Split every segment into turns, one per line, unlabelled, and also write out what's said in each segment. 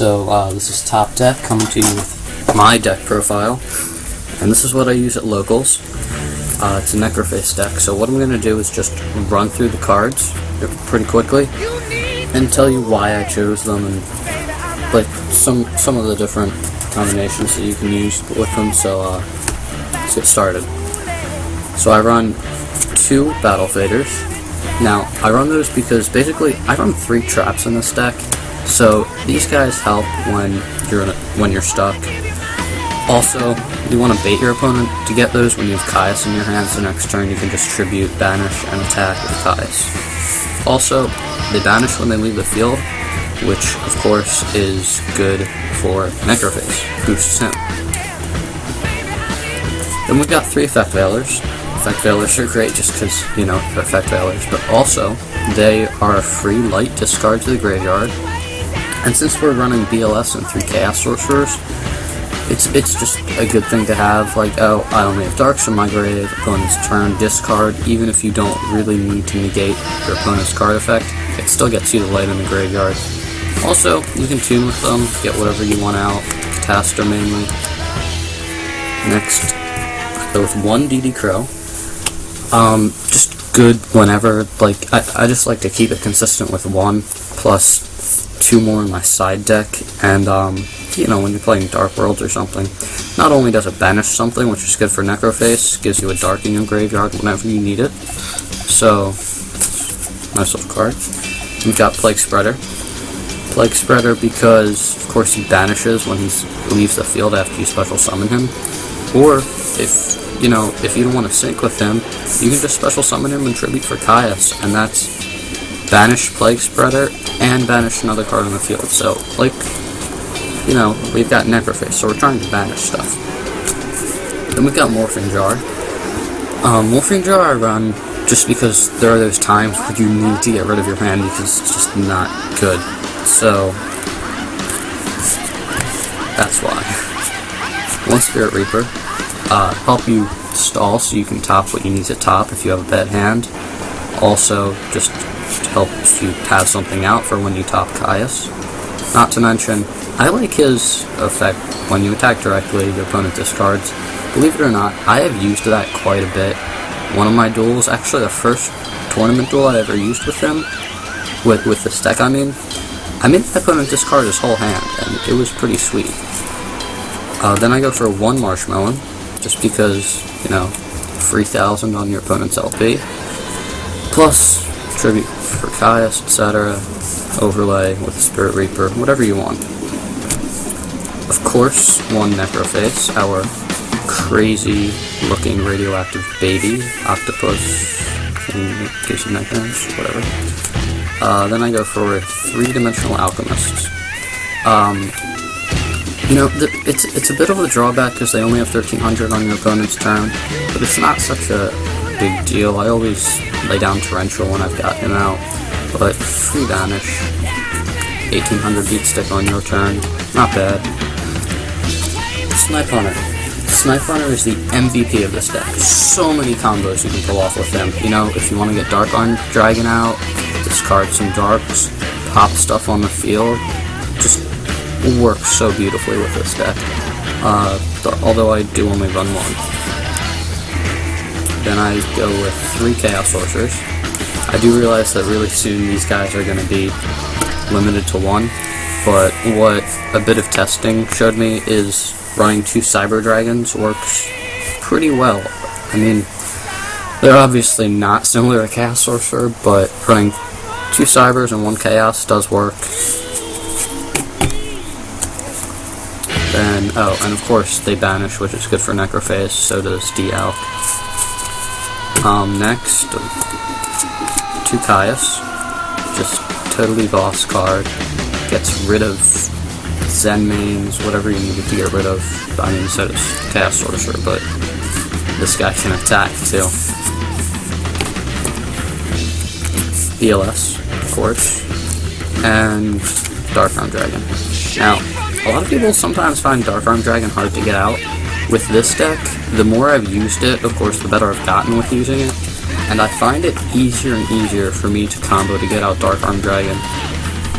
This is Top Deck coming to you with my deck profile, and this is what I use at locals. It's a Necroface deck, so what I'm going to do is just run through the cards pretty quickly and tell you why I chose them and like some of the different combinations that you can use with them. So let's get started. So I run 2 Battle Faders. Now I run those because basically I run 3 traps in this deck. So these guys help when you're stuck. Also, you want to bait your opponent to get those when you have Caius in your hands. The next turn you can just tribute, banish, and attack with Caius. Also, they banish when they leave the field, which of course is good for Necroface, boosts him. Then we've got 3 Effect Veilers. Effect Veilers are great just because, you know, they're Effect Veilers, but also they are a free light discard to the graveyard. And since we're running BLS and 3 Chaos Sorcerers, it's just a good thing to have. Like, oh, I only have Darks in my grave, opponent's turn, discard. Even if you don't really need to negate your opponent's card effect, it still gets you the light in the graveyard. Also, you can tune with them, get whatever you want out, Catastor mainly. Next, I go with 1 DD Crow. Just good whenever, like, I just like to keep it consistent with 1, plus 2 more in my side deck, and you know, when you're playing Dark Worlds or something, not only does it banish something, which is good for Necroface, gives you a dark in your graveyard whenever you need it, so nice little card. We've got Plague Spreader. Plague Spreader because, of course, he banishes when he leaves the field after you special summon him, or if you don't want to sync with him, you can just special summon him and tribute for Caius, and that's banish Plague Spreader and banish another card on the field. So, like, you know, we've got Necroface, so we're trying to banish stuff. Then we've got Morphing Jar. Morphing Jar I run just because there are those times where you need to get rid of your hand because it's just not good. So, that's why. 1 Spirit Reaper. Help you stall so you can top what you need to top if you have a bad hand. Also, just helps you pass something out for when you top Caius. Not to mention, I like his effect when you attack directly, your opponent discards. Believe it or not, I have used that quite a bit. One of my duels, actually the first tournament duel I ever used with him, with this deck I made my opponent discard his whole hand, and it was pretty sweet. Then I go for 1 Marshmelon, just because, you know, 3,000 on your opponent's LP. Plus, tribute for Caius, etc. Overlay with Spirit Reaper, whatever you want. Of course, 1 Necroface, our crazy looking radioactive baby octopus in case of nightmares, whatever. Then I go for 3-dimensional Alchemist. You know, it's a bit of a drawback because they only have 1,300 on your opponent's turn, but it's not such a big deal. I always lay down Torrential when I've got him out, but free banish, 1,800 beat stick on your turn, not bad. Snipe Hunter. Snipe Hunter is the MVP of this deck. So many combos you can pull off with him. You know, if you want to get Dark Arm Dragon out, discard some Darks, pop stuff on the field, just works so beautifully with this deck. Although I do only run 1. Then I go with 3 Chaos Sorcerers. I do realize that really soon these guys are going to be limited to 1, but what a bit of testing showed me is running 2 Cyber Dragons works pretty well. I mean, they're obviously not similar to Chaos Sorcerer, but running 2 Cybers and 1 Chaos does work. Then, oh, and of course they banish, which is good for Necroface, so does D-Alk. Next, 2 Caius, just totally boss card, gets rid of Zen mains, whatever you needed to get rid of. I mean, so does Chaos Sorcerer, but this guy can attack too. BLS, of course, and Dark Arm Dragon. Now, a lot of people sometimes find Dark Arm Dragon hard to get out. With this deck, the more I've used it, of course, the better I've gotten with using it, and I find it easier and easier for me to combo to get out Dark Arm Dragon.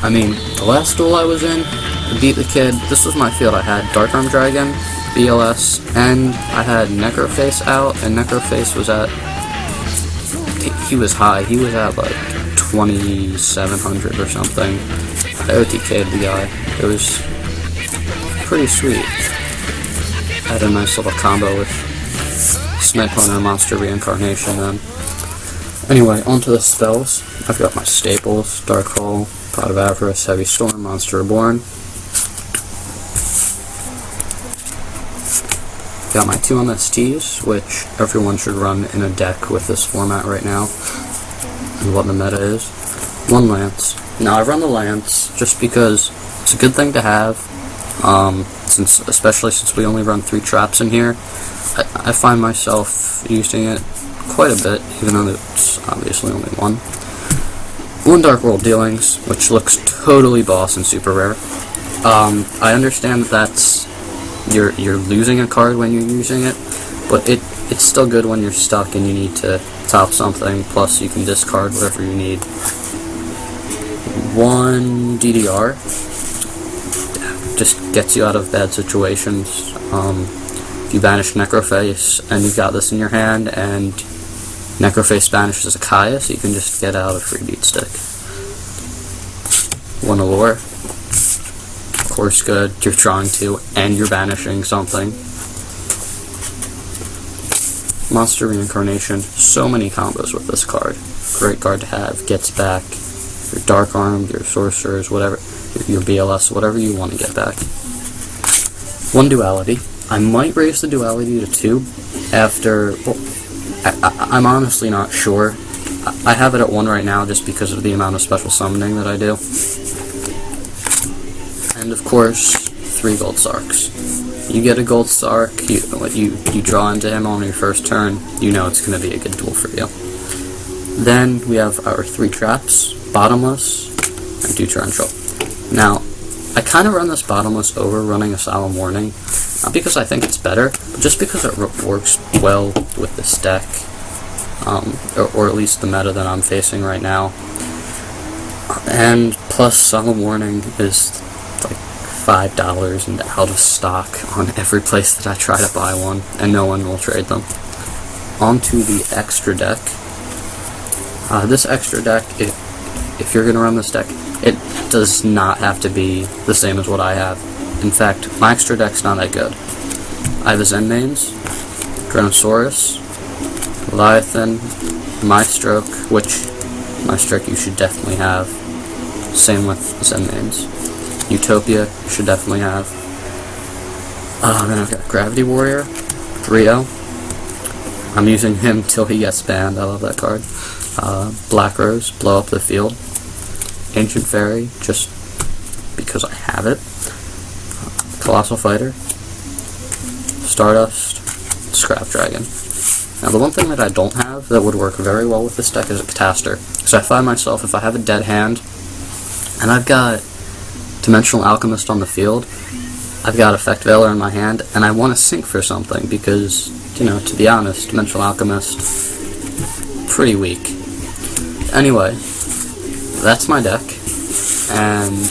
I mean, the last duel I was in, I beat the kid. This was my field. I had Dark Arm Dragon, BLS, and I had Necroface out, and Necroface was at... He was high. He was at like 2,700 or something. I OTK'd the guy. It was pretty sweet. I had a nice little combo with Snipe Hunter, Monster Reincarnation then. Anyway, onto the spells. I've got my staples: Dark Hole, Pot of Avarice, Heavy Storm, Monster Reborn. Got my 2 MSTs, which everyone should run in a deck with this format right now, and what the meta is. 1 Lance. Now I run the Lance just because it's a good thing to have, especially since we only run 3 traps in here. I find myself using it quite a bit, even though it's obviously only 1. 1 Dark World Dealings, which looks totally boss and super rare. I understand that that's you're losing a card when you're using it, but it's still good when you're stuck and you need to top something, plus you can discard whatever you need. 1 DDR just gets you out of bad situations. If you banish Necroface and you've got this in your hand and Necroface banishes a Kaya, so you can just get out a free beat stick. 1 Allure. Of course good, you're drawing 2 and you're banishing something. Monster Reincarnation, so many combos with this card. Great card to have, gets back your Dark Arm, your Sorcerers, whatever, your BLS, whatever you want to get back. 1 Duality. I might raise the Duality to 2 after, well, I'm honestly not sure. I have it at 1 right now just because of the amount of special summoning that I do. And of course, 3 Gold Sarks. You get a Gold Sark, you draw into him on your first turn, you know it's going to be a good duel for you. Then we have our 3 traps, Bottomless, and 2 Torrential. Now, I kind of run this Bottomless over running a Solemn Warning, not because I think it's better, but just because it works well with this deck, or at least the meta that I'm facing right now. And plus, Solemn Warning is like $5 and out of stock on every place that I try to buy one, and no one will trade them. Onto the extra deck. This extra deck, if you're going to run this deck, it does not have to be the same as what I have. In fact, my extra deck's not that good. I have a Zen Mains, Dronosaurus, Leviathan, Mystroke, which Mystroke you should definitely have. Same with Zen Mains. Utopia you should definitely have. Then I've got Gravity Warrior, Rio. I'm using him till he gets banned. I love that card. Black Rose, Blow Up the Field. Ancient Fairy, just because I have it. Colossal Fighter, Stardust, Scrap Dragon. Now the one thing that I don't have that would work very well with this deck is a Cataster. So I find myself, if I have a dead hand, and I've got Dimensional Alchemist on the field, I've got Effect Veiler in my hand, and I want to sink for something because, you know, to be honest, Dimensional Alchemist, pretty weak. Anyway, that's my deck, and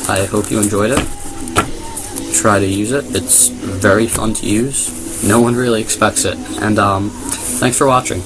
I hope you enjoyed it. Try to use it. It's very fun to use. No one really expects it. And thanks for watching.